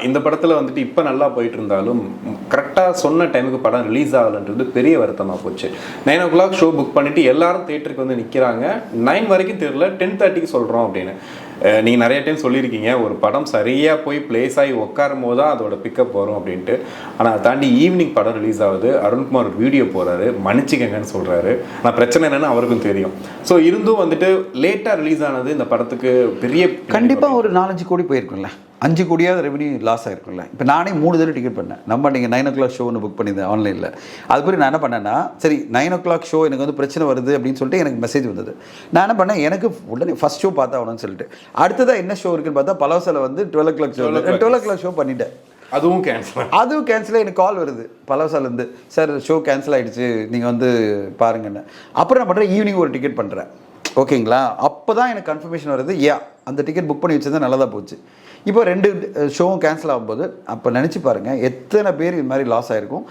இந்த படத்தில் வந்துட்டு இப்போ நல்லா போயிட்டு இருந்தாலும் கரெக்டாக சொன்ன டைமுக்கு படம் ரிலீஸ் ஆகலைன்றது பெரிய வருத்தமாக போச்சு. 9 o'clock ஷோ புக் பண்ணிவிட்டு எல்லாரும் தேட்டருக்கு வந்து நிற்கிறாங்க. 9 வரைக்கும் தெரியல, 10:30க்கு சொல்கிறோம் அப்படின்னு. நீங்கள் நிறைய டைம் சொல்லியிருக்கீங்க ஒரு படம் சரியாக போய் பிளேஸ் ஆகி உட்காரும் போது தான் அதோட பிக்கப் வரும் அப்படின்ட்டு. ஆனால் அதை தாண்டி ஈவினிங் படம் ரிலீஸ் ஆகுது. அருண்குமார் ஒரு வீடியோ போகிறாரு, மன்னிச்சிக்கங்கன்னு சொல்கிறாரு. ஆனால் பிரச்சனை என்னன்னு அவருக்கும் தெரியும். ஸோ இருந்தும் வந்துட்டு லேட்டாக ரிலீஸ் ஆனது இந்த படத்துக்கு பெரிய கண்டிப்பாக ஒரு 4-5 கோடி போயிருக்கும்ல, 5 கோடியாவது ரெவன்யூ லாஸ் ஆகிருக்கும்ல. இப்போ நானே 3 தடவை டிக்கெட் பண்ணேன். நம்ம நீங்கள் 9 o'clock ஷோ ஒன்று புக் பண்ணியிருந்தேன் ஆன்லைனில். அது பிறகு நான் என்ன பண்ணேன்னா, சரி 9 o'clock ஷோ எனக்கு வந்து பிரச்சனை வருது அப்படின்னு சொல்லிட்டு எனக்கு மெசேஜ் வந்தது. நான் என்ன பண்ணேன், எனக்கு உடனே ஃபஸ்ட் ஷோ பார்த்தா ஆகணும்னு சொல்லிட்டு அடுத்ததாக என்ன ஷோ இருக்குன்னு பார்த்தா பலவசால வந்து 12 o'clock ஷோ 12 o'clock ஷோ பண்ணிட்டேன். அதுவும் கேன்சல். எனக்கு கால் வருது பலவசாலேருந்து, சார் ஷோ கேன்சல் ஆகிடுச்சு, நீங்கள் வந்து பாருங்கன்னு. அப்புறம் நான் பண்ணுறேன், ஈவினிங் ஒரு டிக்கெட் பண்ணுறேன். ஓகேங்களா, அப்போ தான் எனக்கு கன்ஃபர்மேஷன் வருது, அந்த டிக்கெட் புக் பண்ணி வச்சது நல்லதாக போச்சு. இப்போ 2 ஷோவும் கேன்சல் ஆகும்போது அப்போ நினச்சி பாருங்கள் எத்தனை பேர் இது மாதிரி லாஸ் ஆகிருக்கும்.